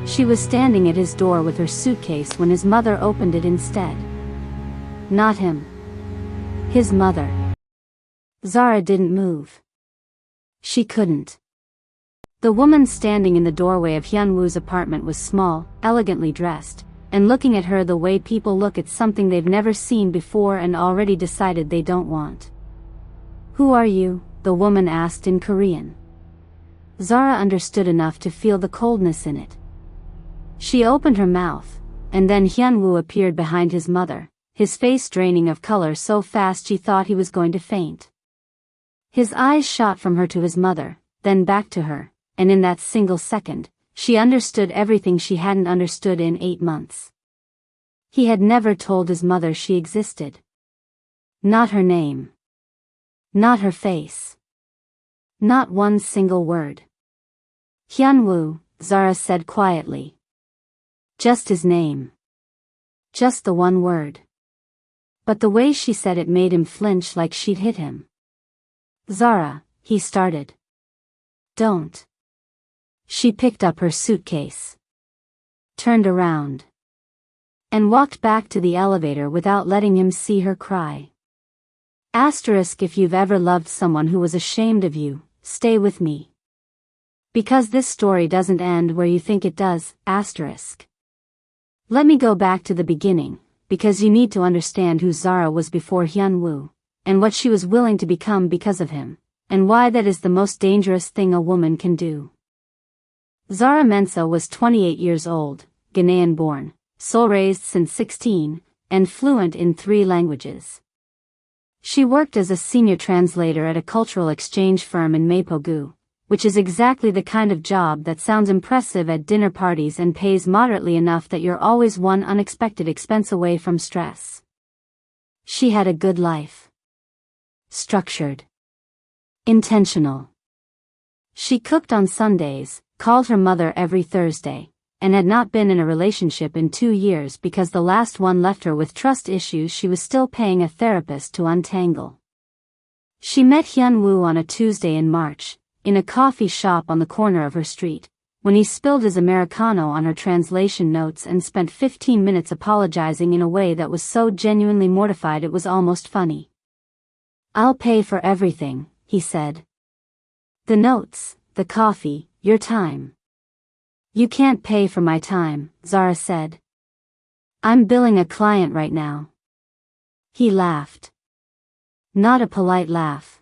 She was standing at his door with her suitcase when his mother opened it instead. Not him. His mother. Zara didn't move. She couldn't. The woman standing in the doorway of Hyun-woo's apartment was small, elegantly dressed, and looking at her the way people look at something they've never seen before and already decided they don't want. "Who are you?" the woman asked in Korean. Zara understood enough to feel the coldness in it. She opened her mouth, and then Hyun-woo appeared behind his mother, his face draining of color so fast she thought he was going to faint. His eyes shot from her to his mother, then back to her, and in that single second, she understood everything she hadn't understood in 8 months. He had never told his mother she existed. Not her name. Not her face. Not one single word. "Hyun-woo," Zara said quietly. Just his name. Just the one word. But the way she said it made him flinch like she'd hit him. "Zara," he started. "Don't." She picked up her suitcase, turned around, and walked back to the elevator without letting him see her cry. If you've ever loved someone who was ashamed of you, stay with me. Because this story doesn't end where you think it does, Let me go back to the beginning, because you need to understand who Zara was before Hyun-woo, and what she was willing to become because of him, and why that is the most dangerous thing a woman can do. Zara Mensah was 28 years old, Ghanaian born, Seoul raised since 16, and fluent in 3 languages. She worked as a senior translator at a cultural exchange firm in Mapogu, which is exactly the kind of job that sounds impressive at dinner parties and pays moderately enough that you're always one unexpected expense away from stress. She had a good life. Structured. Intentional. She cooked on Sundays, called her mother every Thursday, and had not been in a relationship in 2 years because the last one left her with trust issues she was still paying a therapist to untangle. She met Hyun-woo on a Tuesday in March, in a coffee shop on the corner of her street, when he spilled his Americano on her translation notes and spent 15 minutes apologizing in a way that was so genuinely mortified it was almost funny. "I'll pay for everything," he said. "The notes, the coffee, your time." "You can't pay for my time," Zara said. "I'm billing a client right now." He laughed. Not a polite laugh.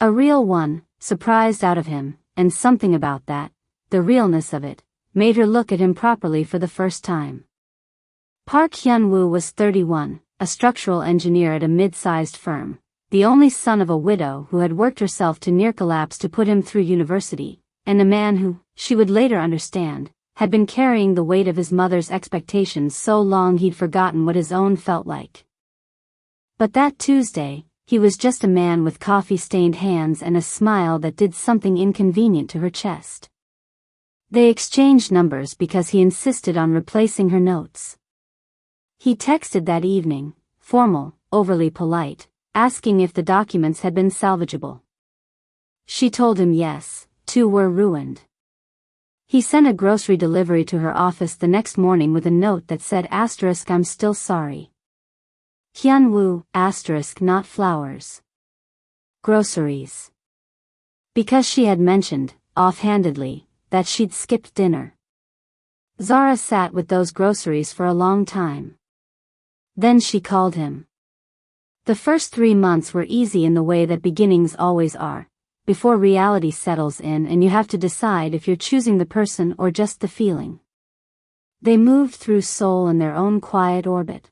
A real one, surprised out of him, and something about that, the realness of it, made her look at him properly for the first time. Park Hyun-woo was 31, a structural engineer at a mid-sized firm, the only son of a widow who had worked herself to near collapse to put him through university, and a man who, she would later understand, had been carrying the weight of his mother's expectations so long he'd forgotten what his own felt like. But that Tuesday, he was just a man with coffee-stained hands and a smile that did something inconvenient to her chest. They exchanged numbers because he insisted on replacing her notes. He texted that evening, formal, overly polite, asking if the documents had been salvageable. She told him yes, 2 were ruined. He sent a grocery delivery to her office the next morning with a note that said "I'm still sorry. Hyun-woo, not flowers. Groceries." Because she had mentioned, offhandedly, that she'd skipped dinner. Zara sat with those groceries for a long time. Then she called him. The first 3 months were easy in the way that beginnings always are, before reality settles in and you have to decide if you're choosing the person or just the feeling. They moved through Seoul in their own quiet orbit.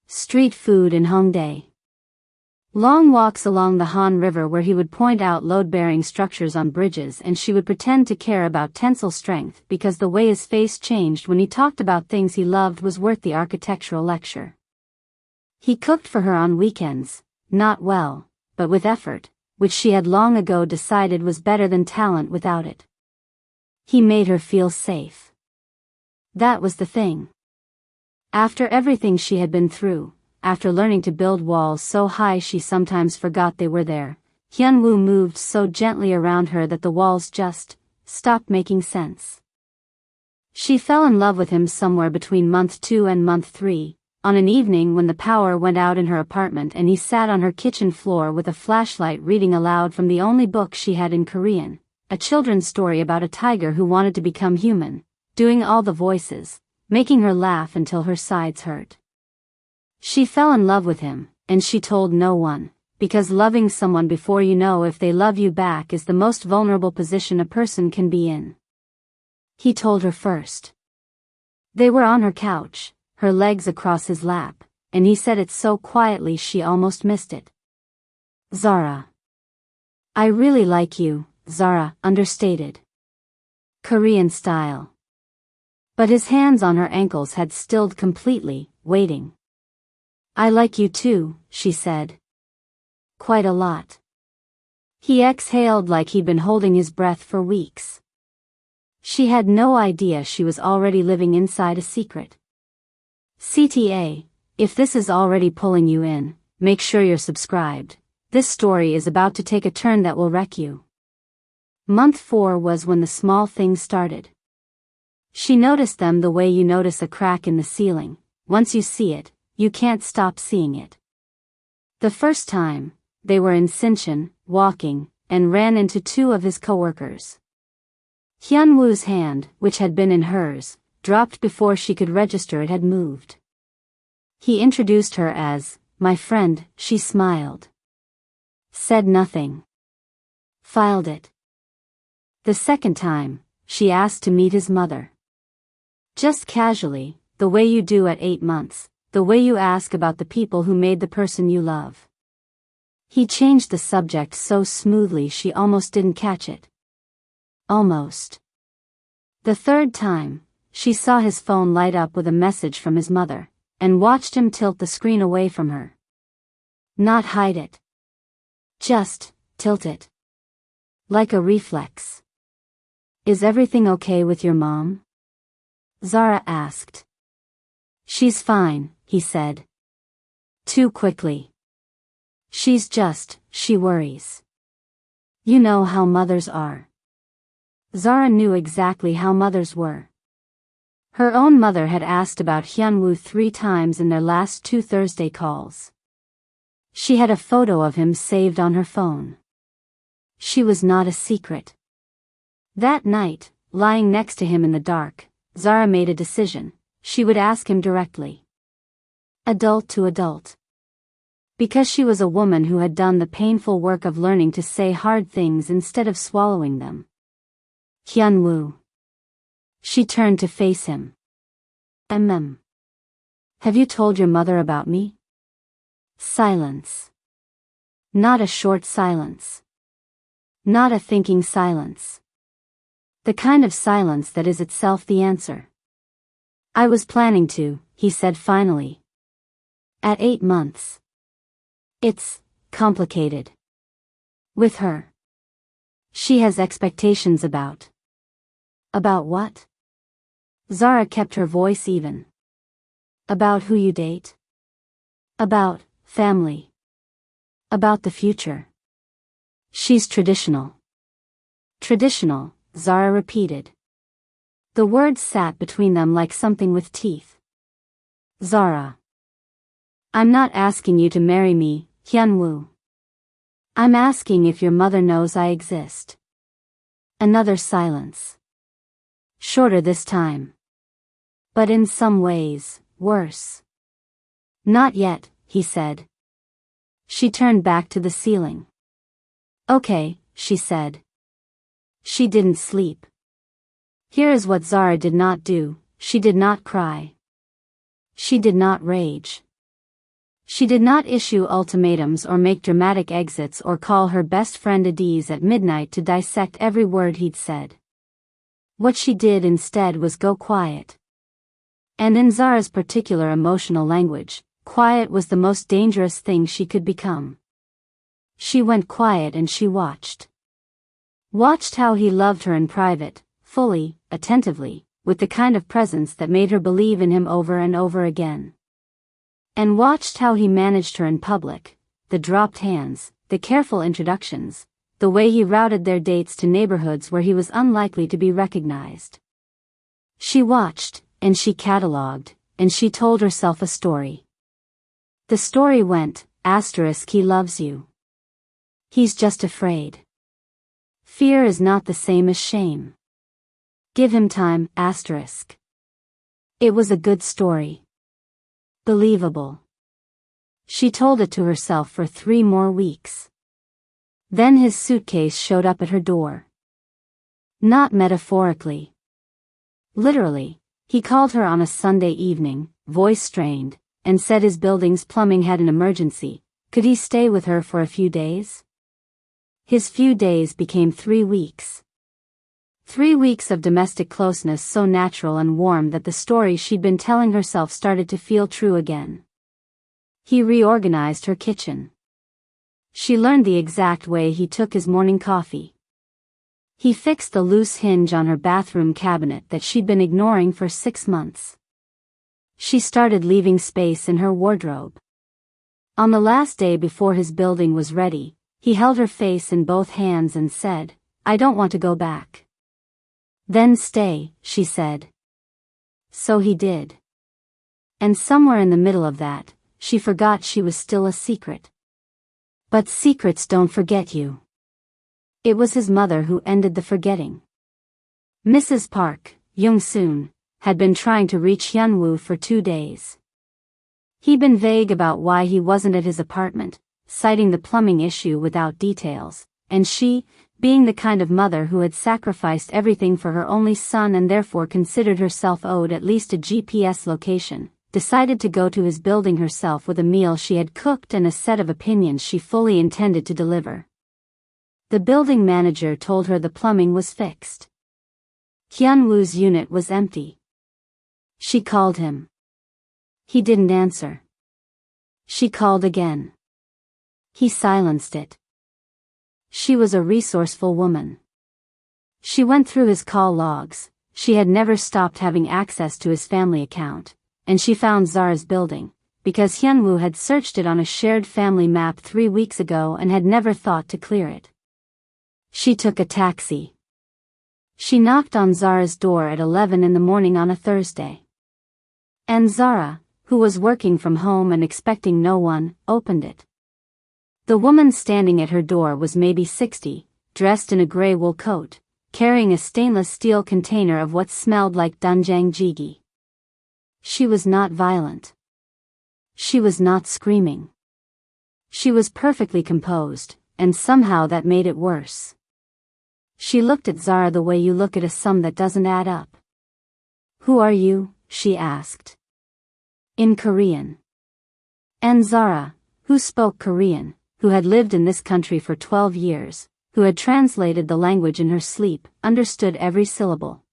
Street food in Hongdae. Long walks along the Han River where he would point out load-bearing structures on bridges and she would pretend to care about tensile strength because the way his face changed when he talked about things he loved was worth the architectural lecture. He cooked for her on weekends, not well, but with effort, which she had long ago decided was better than talent without it. He made her feel safe. That was the thing. After everything she had been through, after learning to build walls so high she sometimes forgot they were there, Hyun-woo moved so gently around her that the walls just stopped making sense. She fell in love with him somewhere between month 2 and month 3, on an evening when the power went out in her apartment and he sat on her kitchen floor with a flashlight reading aloud from the only book she had in Korean, a children's story about a tiger who wanted to become human, doing all the voices, making her laugh until her sides hurt. She fell in love with him, and she told no one, because loving someone before you know if they love you back is the most vulnerable position a person can be in. He told her first. They were on her couch, her legs across his lap, and he said it so quietly she almost missed it. Zara. I really like you, Zara understated. Korean style. But his hands on her ankles had stilled completely, waiting. I like you too, she said. Quite a lot. He exhaled like he'd been holding his breath for weeks. She had no idea she was already living inside a secret. CTA, if this is already pulling you in, make sure you're subscribed. This story is about to take a turn that will wreck you. Month 4 was when the small things started. She noticed them the way you notice a crack in the ceiling. Once you see it, you can't stop seeing it. The first time, they were in Sinchon, walking, and ran into 2 of his coworkers. Hyun-woo's hand, which had been in hers, dropped before she could register it had moved. He introduced her as, my friend, she smiled. Said nothing. Filed it. The second time, she asked to meet his mother. Just casually, the way you do at 8 months, the way you ask about the people who made the person you love. He changed the subject so smoothly she almost didn't catch it. Almost. The third time, she saw his phone light up with a message from his mother, and watched him tilt the screen away from her. Not hide it. Just tilt it. Like a reflex. Is everything okay with your mom? Zara asked. She's fine, he said. Too quickly. She worries. You know how mothers are. Zara knew exactly how mothers were. Her own mother had asked about Hyun-woo 3 times in their last 2 Thursday calls. She had a photo of him saved on her phone. She was not a secret. That night, lying next to him in the dark, Zara made a decision. She would ask him directly. Adult to adult. Because she was a woman who had done the painful work of learning to say hard things instead of swallowing them. Hyun-woo. She turned to face him. Have you told your mother about me? Silence. Not a short silence. Not a thinking silence. The kind of silence that is itself the answer. I was planning to, he said finally. At 8 months. It's complicated. With her. She has expectations about. About what? Zara kept her voice even. About who you date? About family. About the future. She's traditional. Traditional, Zara repeated. The words sat between them like something with teeth. Zara. I'm not asking you to marry me, Hyun-woo. I'm asking if your mother knows I exist. Another silence. Shorter this time. But in some ways, worse. Not yet, he said. She turned back to the ceiling. Okay, she said. She didn't sleep. Here is what Zara did not do. She did not cry. She did not rage. She did not issue ultimatums or make dramatic exits or call her best friend Adiz at midnight to dissect every word he'd said. What she did instead was go quiet. And in Zara's particular emotional language, quiet was the most dangerous thing she could become. She went quiet and she watched. Watched how he loved her in private, fully, attentively, with the kind of presence that made her believe in him over and over again. And watched how he managed her in public, the dropped hands, the careful introductions, the way he routed their dates to neighborhoods where he was unlikely to be recognized. She watched, and she catalogued, and she told herself a story. The story went, he loves you. He's just afraid. Fear is not the same as shame. Give him time, It was a good story. Believable. She told it to herself for 3 more weeks. Then his suitcase showed up at her door. Not metaphorically. Literally, he called her on a Sunday evening, voice strained, and said his building's plumbing had an emergency. Could he stay with her for a few days? His few days became 3 weeks. 3 weeks of domestic closeness so natural and warm that the story she'd been telling herself started to feel true again. He reorganized her kitchen. She learned the exact way he took his morning coffee. He fixed the loose hinge on her bathroom cabinet that she'd been ignoring for 6 months. She started leaving space in her wardrobe. On the last day before his building was ready, he held her face in both hands and said, "I don't want to go back." "Then stay," she said. So he did. And somewhere in the middle of that, she forgot she was still a secret. But secrets don't forget you. It was his mother who ended the forgetting. Mrs. Park, Hyun-soon, had been trying to reach Hyun-woo for 2 days. He'd been vague about why he wasn't at his apartment, citing the plumbing issue without details, and she, being the kind of mother who had sacrificed everything for her only son and therefore considered herself owed at least a GPS location, decided to go to his building herself with a meal she had cooked and a set of opinions she fully intended to deliver. The building manager told her the plumbing was fixed. Hyun-woo's unit was empty. She called him. He didn't answer. She called again. He silenced it. She was a resourceful woman. She went through his call logs. She had never stopped having access to his family account, and she found Zara's building, because Hyun-woo had searched it on a shared family map 3 weeks ago and had never thought to clear it. She took a taxi. She knocked on Zara's door at 11 in the morning on a Thursday. And Zara, who was working from home and expecting no one, opened it. The woman standing at her door was maybe 60, dressed in a gray wool coat, carrying a stainless steel container of what smelled like doenjang jjigae. She was not violent. She was not screaming. She was perfectly composed, and somehow that made it worse. She looked at Zara the way you look at a sum that doesn't add up. "Who are you?" she asked. In Korean. And Zara, who spoke Korean, who had lived in this country for 12 years, who had translated the language in her sleep, understood every syllable.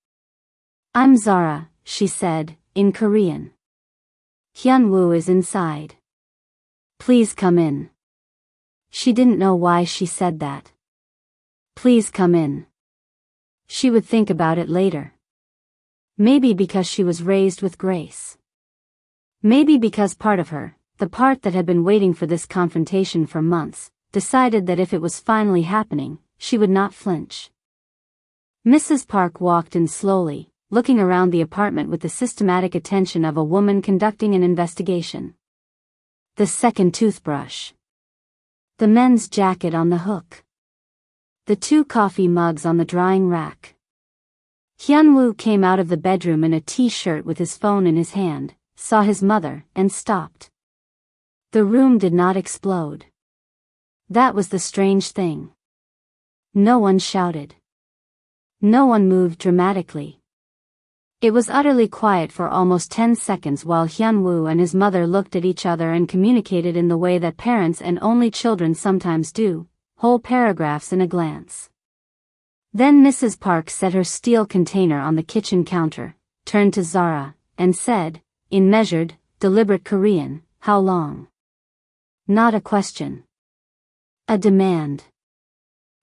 "I'm Zara," she said, in Korean. "Hyun-woo is inside. Please come in." She didn't know why she said that. Please come in. She would think about it later. Maybe because she was raised with grace. Maybe because part of her, the part that had been waiting for this confrontation for months, decided that if it was finally happening, she would not flinch. Mrs. Park walked in slowly, looking around the apartment with the systematic attention of a woman conducting an investigation. The second toothbrush. The men's jacket on the hook. The 2 coffee mugs on the drying rack. Hyun-woo came out of the bedroom in a t-shirt with his phone in his hand, saw his mother, and stopped. The room did not explode. That was the strange thing. No one shouted. No one moved dramatically. It was utterly quiet for almost 10 seconds while Hyun-woo and his mother looked at each other and communicated in the way that parents and only children sometimes do, whole paragraphs in a glance. Then Mrs. Park set her steel container on the kitchen counter, turned to Zara, and said, in measured, deliberate Korean, "How long?" Not a question. A demand.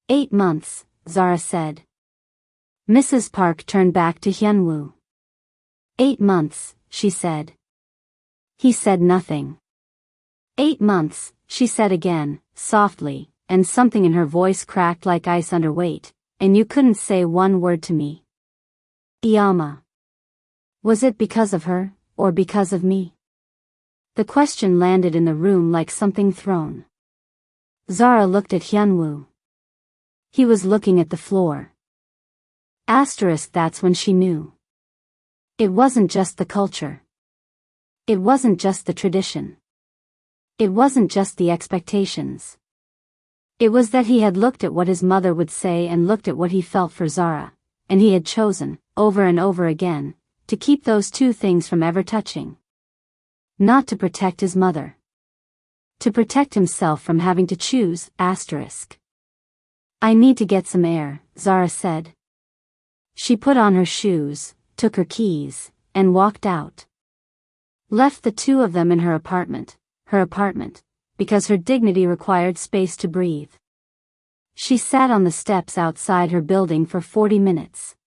8 months, Zara said. Mrs. Park turned back to Hyun-woo. 8 months, she said. He said nothing. 8 months, she said again, softly, and something in her voice cracked like ice under weight, and you couldn't say one word to me. Iyama. Was it because of her, or because of me? The question landed in the room like something thrown. Zara looked at Hyun-woo. He was looking at the floor. That's when she knew. It wasn't just the culture. It wasn't just the tradition. It wasn't just the expectations. It was that he had looked at what his mother would say and looked at what he felt for Zara, and he had chosen, over and over again, to keep those two things from ever touching. Not to protect his mother. To protect himself from having to choose, I need to get some air, Zara said. She put on her shoes, took her keys, and walked out. Left the two of them in her apartment, because her dignity required space to breathe. She sat on the steps outside her building for 40 minutes.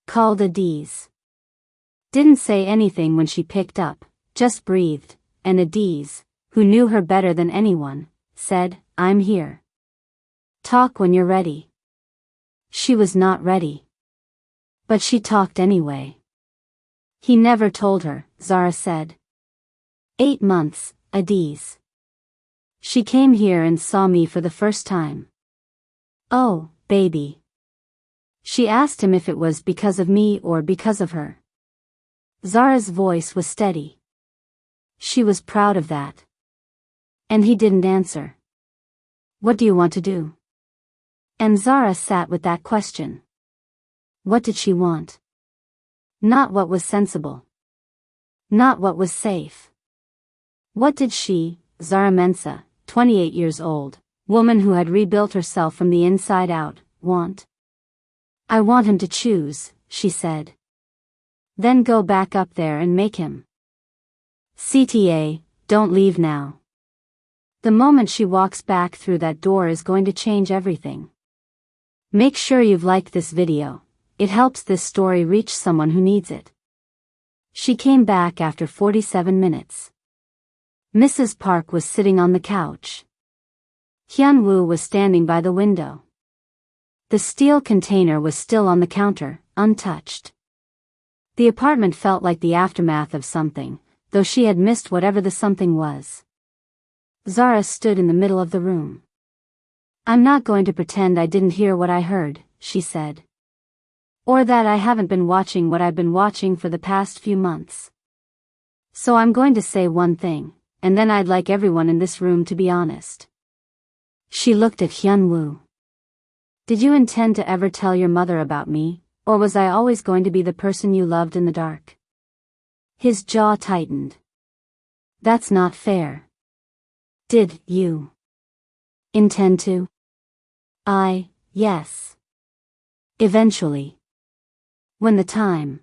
Called Adiz. Didn't say anything when she picked up, just breathed, and Adiz, who knew her better than anyone, said, "I'm here. Talk when you're ready." She was not ready. But she talked anyway. He never told her, Zara said. 8 months, Adiz. She came here and saw me for the first time. "Oh, baby." She asked him if it was because of me or because of her. Zara's voice was steady. She was proud of that. And he didn't answer. "What do you want to do?" And Zara sat with that question. What did she want? Not what was sensible. Not what was safe. What did she, Zara Mensah, 28 years old, woman who had rebuilt herself from the inside out, want? "I want him to choose," she said. "Then go back up there and make him. Don't leave now. The moment she walks back through that door is going to change everything." Make sure you've liked this video. It helps this story reach someone who needs it. She came back after 47 minutes. Mrs. Park was sitting on the couch. Hyun-woo was standing by the window. The steel container was still on the counter, untouched. The apartment felt like the aftermath of something, though she had missed whatever the something was. Zara stood in the middle of the room. "I'm not going to pretend I didn't hear what I heard," she said. "Or that I haven't been watching what I've been watching for the past few months. So I'm going to say one thing, and then I'd like everyone in this room to be honest." She looked at Hyun-woo. "Did you intend to ever tell your mother about me, or was I always going to be the person you loved in the dark?" His jaw tightened. "That's not fair. Did you intend to?" Yes. Eventually. When the time.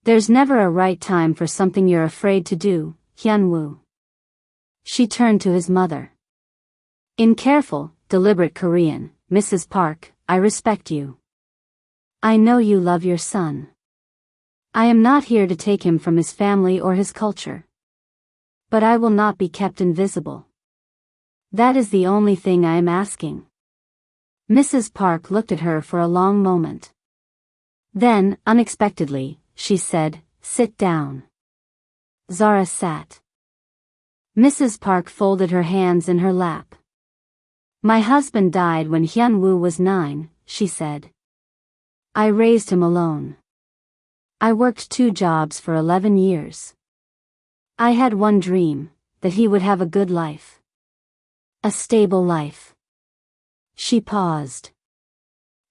There's never a right time for something you're afraid to do, Hyun-woo. She turned to his mother. In careful, deliberate Korean, "Mrs. Park, I respect you. I know you love your son. I am not here to take him from his family or his culture. But I will not be kept invisible. That is the only thing I am asking." Mrs. Park looked at her for a long moment. Then, unexpectedly, she said, "Sit down." Zara sat. Mrs. Park folded her hands in her lap. "My husband died when Hyun-woo was 9, she said. I raised him alone. I worked 2 jobs for 11 years. I had one dream, that he would have a good life. A stable life." She paused.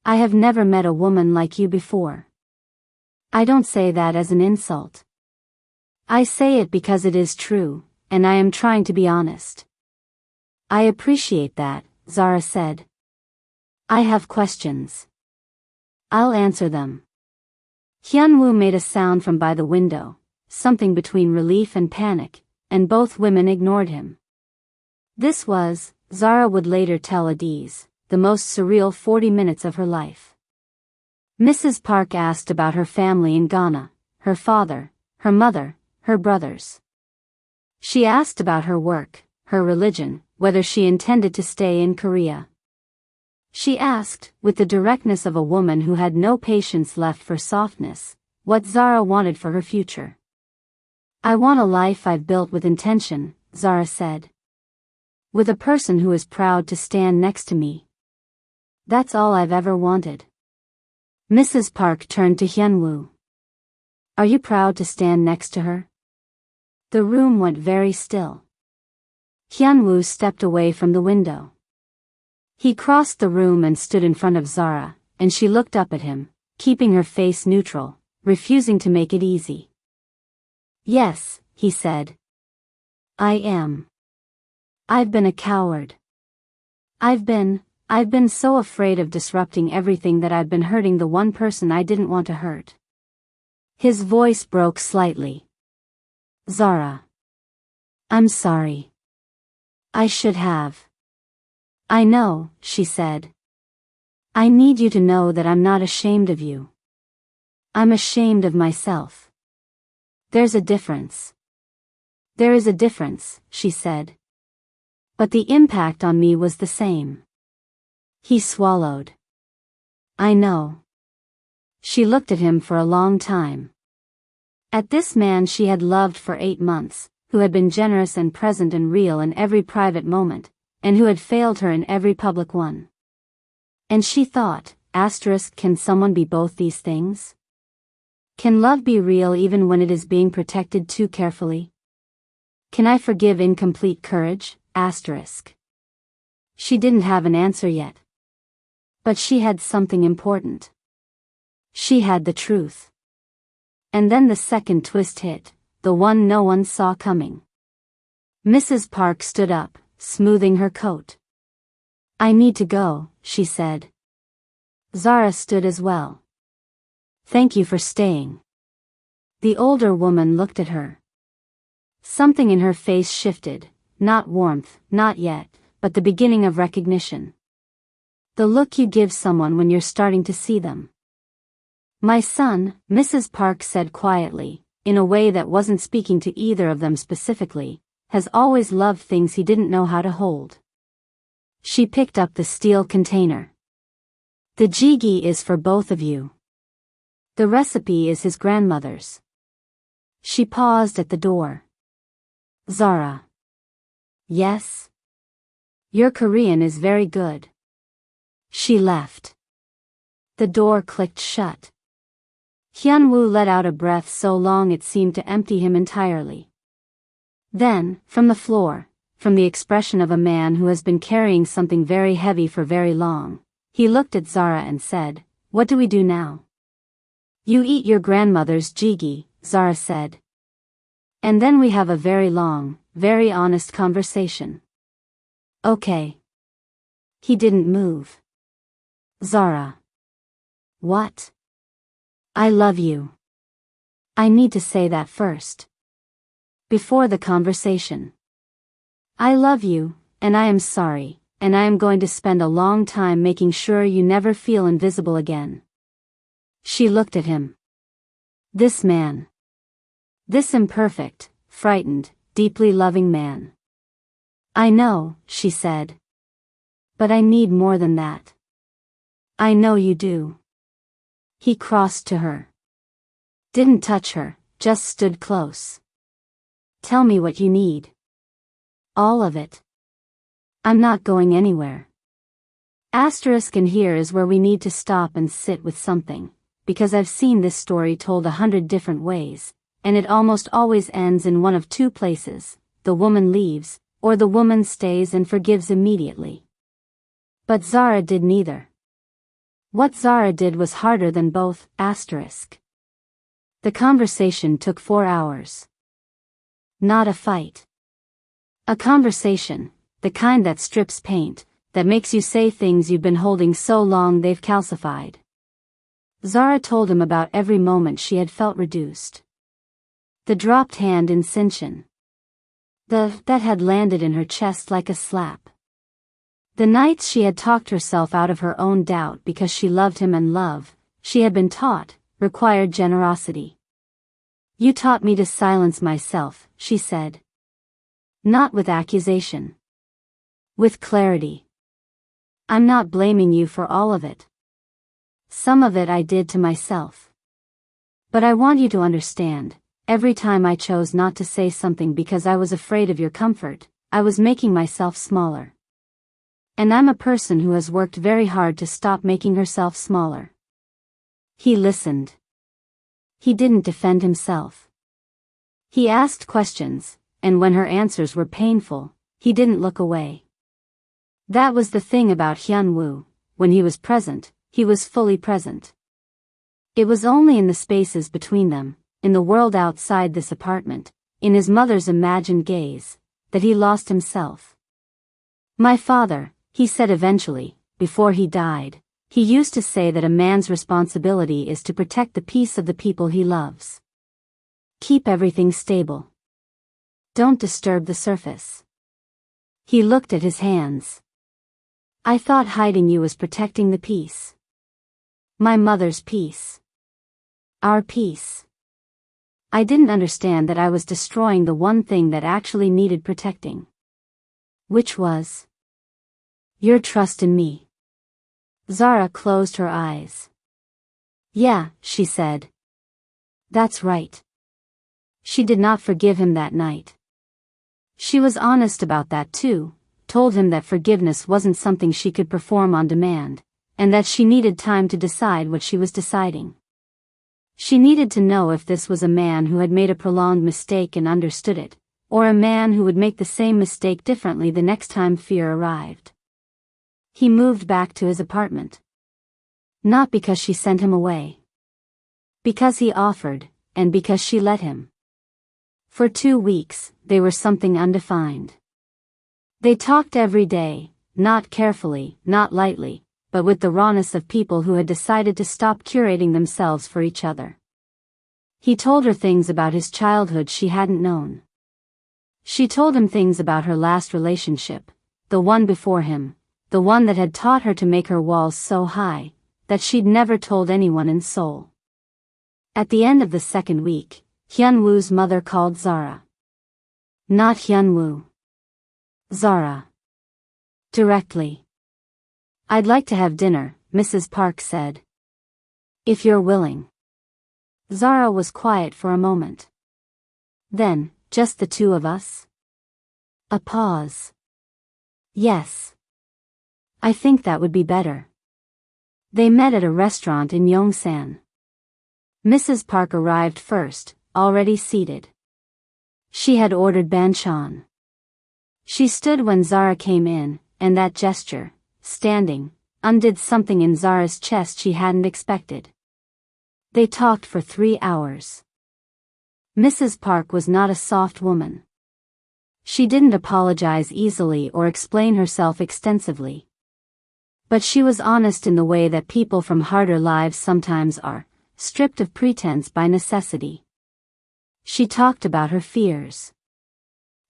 "I have never met a woman like you before. I don't say that as an insult. I say it because it is true, and I am trying to be honest." "I appreciate that," Zara said. "I have questions. I'll answer them." Hyun-woo made a sound from by the window, something between relief and panic, and both women ignored him. This was, Zara would later tell Adiz, the most surreal 40 minutes of her life. Mrs. Park asked about her family in Ghana, her father, her mother, her brothers. She asked about her work, her religion, whether she intended to stay in Korea. She asked, with the directness of a woman who had no patience left for softness, what Zara wanted for her future. "I want a life I've built with intention," Zara said. "With a person who is proud to stand next to me. That's all I've ever wanted." Mrs. Park turned to Hyun-woo. "Are you proud to stand next to her?" The room went very still. Hyun-woo stepped away from the window. He crossed the room and stood in front of Zara, and she looked up at him, keeping her face neutral, refusing to make it easy. "Yes," he said. "I am. I've been a coward. I've been so afraid of disrupting everything that I've been hurting the one person I didn't want to hurt." His voice broke slightly. "Zara. I'm sorry. I should have." "I know," she said. "I need you to know that I'm not ashamed of you. I'm ashamed of myself. There's a difference." "There is a difference," she said. "But the impact on me was the same." He swallowed. "I know." She looked at him for a long time. At this man she had loved for 8 months, who had been generous and present and real in every private moment, and who had failed her in every public one. And she thought, can someone be both these things? Can love be real even when it is being protected too carefully? Can I forgive incomplete courage? She didn't have an answer yet. But she had something important. She had the truth. And then the second twist hit, the one no one saw coming. Mrs. Park stood up, smoothing her coat. "I need to go," she said. Zara stood as well. "Thank you for staying." The older woman looked at her. Something in her face shifted, not warmth, not yet, but the beginning of recognition. The look you give someone when you're starting to see them. "My son," Mrs. Park said quietly, in a way that wasn't speaking to either of them specifically, "has always loved things he didn't know how to hold." She picked up the steel container. "The jjigae is for both of you. The recipe is his grandmother's." She paused at the door. "Zara." "Yes?" "Your Korean is very good." She left. The door clicked shut. Hyun-woo let out a breath so long it seemed to empty him entirely. Then, from the floor, from the expression of a man who has been carrying something very heavy for very long, he looked at Zara and said, "What do we do now?" "You eat your grandmother's jjigae," Zara said. "And then we have a very long, very honest conversation." "Okay." He didn't move. "Zara." "What?" "I love you. I need to say that first. Before the conversation. I love you, and I am sorry, and I am going to spend a long time making sure you never feel invisible again." She looked at him. This man. This imperfect, frightened, deeply loving man. "I know," she said. "But I need more than that." "I know you do." He crossed to her. Didn't touch her, just stood close. "Tell me what you need." "All of it. I'm not going anywhere." And here is where we need to stop and sit with something, because I've seen this story told 100 different ways, and it almost always ends in one of two places: the woman leaves, or the woman stays and forgives immediately. But Zara did neither. What Zara did was harder than both. The conversation took 4 hours. Not a fight. A conversation, the kind that strips paint, that makes you say things you've been holding so long they've calcified. Zara told him about every moment she had felt reduced. The dropped hand in Sinshin. That had landed in her chest like a slap. The nights she had talked herself out of her own doubt because she loved him, and love, she had been taught, required generosity. "You taught me to silence myself," she said. Not with accusation. With clarity. "I'm not blaming you for all of it. Some of it I did to myself. But I want you to understand, every time I chose not to say something because I was afraid of your comfort, I was making myself smaller. And I'm a person who has worked very hard to stop making herself smaller. He listened. He didn't defend himself. He asked questions, and when her answers were painful, he didn't look away. That was the thing about Hyun-woo. When he was present, he was fully present. It was only in the spaces between them, in the world outside this apartment, in his mother's imagined gaze, that he lost himself. My father, he said eventually, before he died, he used to say that a man's responsibility is to protect the peace of the people he loves. Keep everything stable. Don't disturb the surface. He looked at his hands. I thought hiding you was protecting the peace. My mother's peace. Our peace. I didn't understand that I was destroying the one thing that actually needed protecting. Which was your trust in me. Zara closed her eyes. Yeah, she said. That's right. She did not forgive him that night. She was honest about that too, told him that forgiveness wasn't something she could perform on demand, and that she needed time to decide what she was deciding. She needed to know if this was a man who had made a prolonged mistake and understood it, or a man who would make the same mistake differently the next time fear arrived. He moved back to his apartment. Not because she sent him away. Because he offered, and because she let him. For 2 weeks, they were something undefined. They talked every day, not carefully, not lightly, but with the rawness of people who had decided to stop curating themselves for each other. He told her things about his childhood she hadn't known. She told him things about her last relationship, the one before him, the one that had taught her to make her walls so high, that she'd never told anyone in Seoul. At the end of the second week, Hyun-woo's mother called Zara. Not Hyun-woo. Zara. Directly. I'd like to have dinner, Mrs. Park said. If you're willing. Zara was quiet for a moment. Then, just the two of us? A pause. Yes. I think that would be better. They met at a restaurant in Yongsan. Mrs. Park arrived first, already seated. She had ordered banchan. She stood when Zara came in, and that gesture, standing, undid something in Zara's chest she hadn't expected. They talked for 3 hours. Mrs. Park was not a soft woman. She didn't apologize easily or explain herself extensively. But she was honest in the way that people from harder lives sometimes are, stripped of pretense by necessity. She talked about her fears.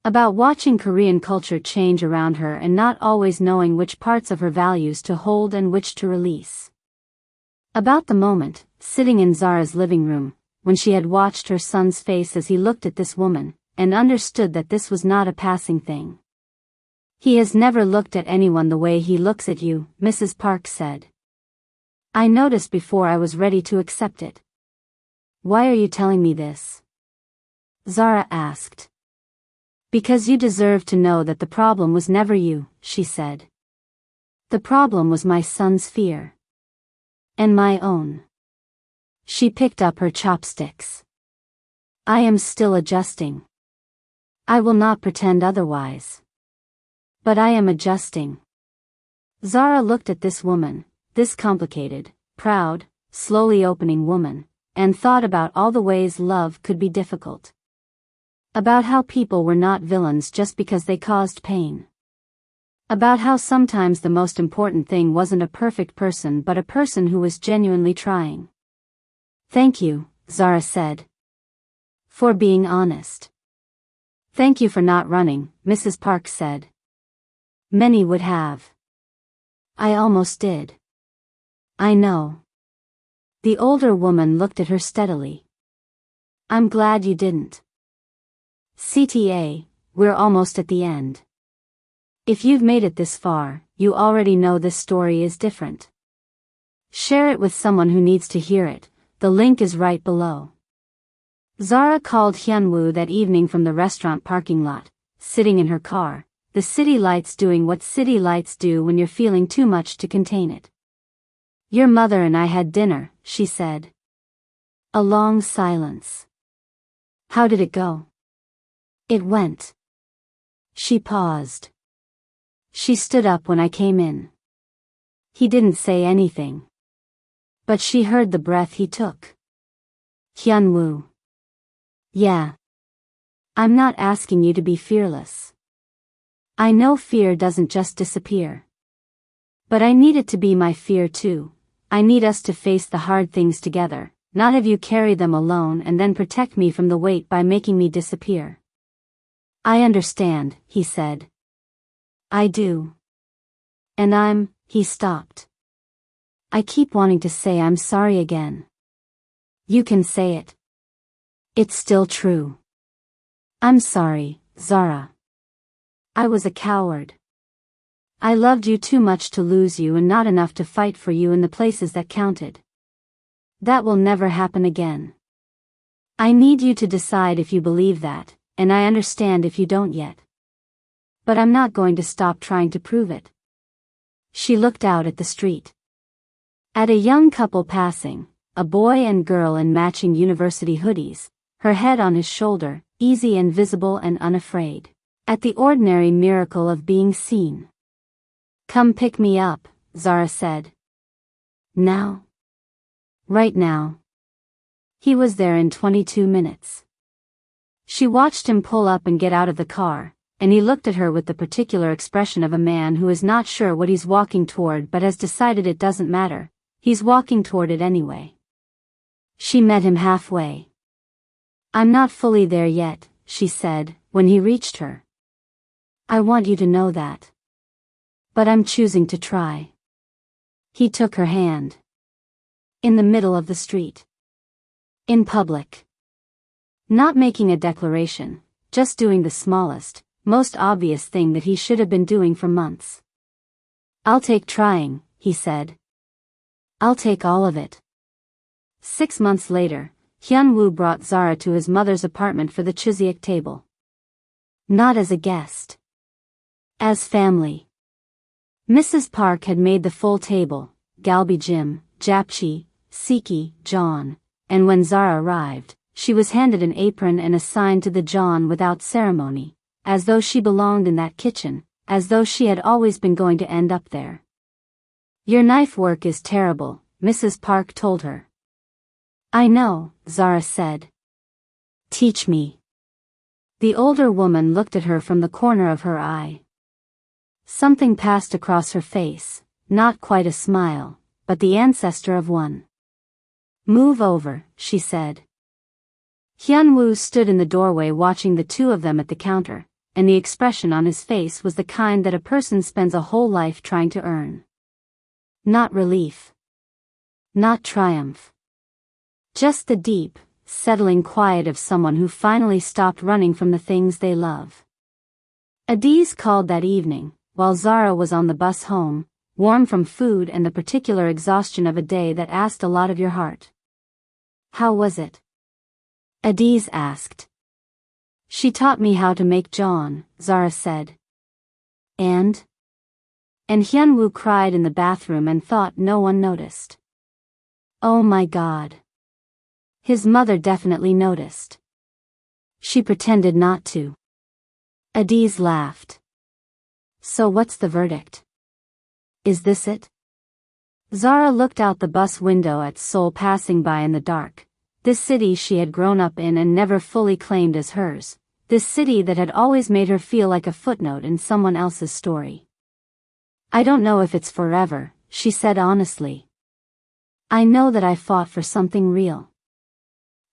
About watching Korean culture change around her and not always knowing which parts of her values to hold and which to release. About the moment, sitting in Zara's living room, when she had watched her son's face as he looked at this woman, and understood that this was not a passing thing. He has never looked at anyone the way he looks at you, Mrs. Park said. I noticed before I was ready to accept it. Why are you telling me this? Zara asked. Because you deserve to know that the problem was never you, she said. The problem was my son's fear. And my own. She picked up her chopsticks. I am still adjusting. I will not pretend otherwise. But I am adjusting. Zara looked at this woman, this complicated, proud, slowly opening woman, and thought about all the ways love could be difficult. About how people were not villains just because they caused pain. About how sometimes the most important thing wasn't a perfect person but a person who was genuinely trying. Thank you, Zara said. For being honest. Thank you for not running, Mrs. Park said. Many would have. I almost did. I know. The older woman looked at her steadily. I'm glad you didn't. CTA, we're almost at the end. If you've made it this far, you already know this story is different. Share it with someone who needs to hear it, The link is right below. Zara called Hyun-woo that evening from the restaurant parking lot, sitting in her car, the city lights doing what city lights do when you're feeling too much to contain it. "Your mother and I had dinner," she said. A long silence. "How did it go?" "It went." She paused. "She stood up when I came in." He didn't say anything. But she heard the breath he took. Hyun-woo. "Yeah. I'm not asking you to be fearless. I know fear doesn't just disappear. But I need it to be my fear too. I need us to face the hard things together, not have you carry them alone and then protect me from the weight by making me disappear." "I understand," he said. "I do. And he stopped. "I keep wanting to say I'm sorry again." "You can say it. It's still true." "I'm sorry, Zara. I was a coward. I loved you too much to lose you and not enough to fight for you in the places that counted. That will never happen again. I need you to decide if you believe that, and I understand if you don't yet. But I'm not going to stop trying to prove it." She looked out at the street. At a young couple passing, a boy and girl in matching university hoodies, her head on his shoulder, easy and visible and unafraid. At the ordinary miracle of being seen. "Come pick me up," Zara said. "Now?" "Right now." He was there in 22 minutes. She watched him pull up and get out of the car, and he looked at her with the particular expression of a man who is not sure what he's walking toward but has decided it doesn't matter, he's walking toward it anyway. She met him halfway. "I'm not fully there yet," she said, when he reached her. "I want you to know that. But I'm choosing to try." He took her hand. In the middle of the street. In public. Not making a declaration, just doing the smallest, most obvious thing that he should have been doing for months. "I'll take trying," he said. "I'll take all of it." 6 months later, Hyun-woo brought Zara to his mother's apartment for the jjigae table. Not as a guest. As family. Mrs. Park had made the full table, galbi-jjim, japchae, siki, John, and when Zara arrived, she was handed an apron and assigned to the John without ceremony, as though she belonged in that kitchen, as though she had always been going to end up there. "Your knife work is terrible," Mrs. Park told her. "I know," Zara said. "Teach me." The older woman looked at her from the corner of her eye. Something passed across her face, not quite a smile, but the ancestor of one. "Move over," she said. Hyun-woo stood in the doorway watching the two of them at the counter, and the expression on his face was the kind that a person spends a whole life trying to earn. Not relief. Not triumph. Just the deep, settling quiet of someone who finally stopped running from the things they love. Adiz called that evening, while Zara was on the bus home, warm from food and the particular exhaustion of a day that asked a lot of your heart. "How was it?" Adiz asked. "She taught me how to make John," Zara said. And Hyun-woo cried in the bathroom and thought no one noticed. Oh my God. His mother definitely noticed. She pretended not to. Adiz laughed. "So what's the verdict? Is this it?" Zara looked out the bus window at Seoul passing by in the dark, this city she had grown up in and never fully claimed as hers, this city that had always made her feel like a footnote in someone else's story. "I don't know if it's forever," she said honestly. "I know that I fought for something real.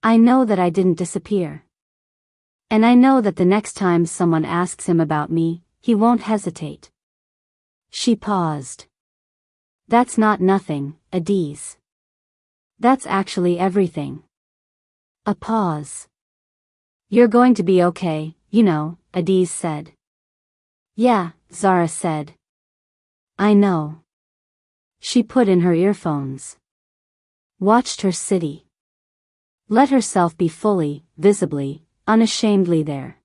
I know that I didn't disappear. And I know that the next time someone asks him about me, he won't hesitate." She paused. "That's not nothing, Adiz. That's actually everything." A pause. "You're going to be okay, you know," Adiz said. "Yeah," Zara said. "I know." She put in her earphones. Watched her city. Let herself be fully, visibly, unashamedly there.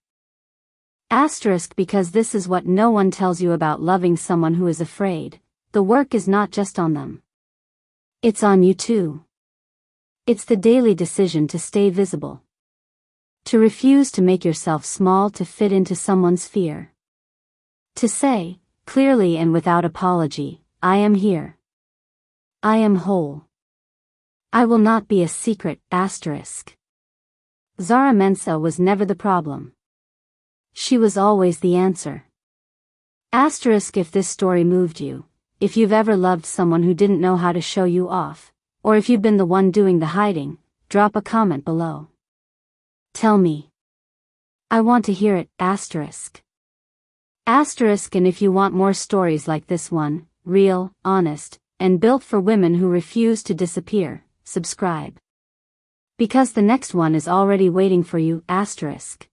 Asterisk because this is what no one tells you about loving someone who is afraid. The work is not just on them. It's on you too. It's the daily decision to stay visible. To refuse to make yourself small to fit into someone's fear. To say, clearly and without apology, I am here. I am whole. I will not be a secret, asterisk. Zara Mensah was never the problem. She was always the answer. Asterisk if this story moved you, if you've ever loved someone who didn't know how to show you off, or if you've been the one doing the hiding, drop a comment below. Tell me. I want to hear it, asterisk. Asterisk and if you want more stories like this one, real, honest, and built for women who refuse to disappear, subscribe. Because the next one is already waiting for you, asterisk.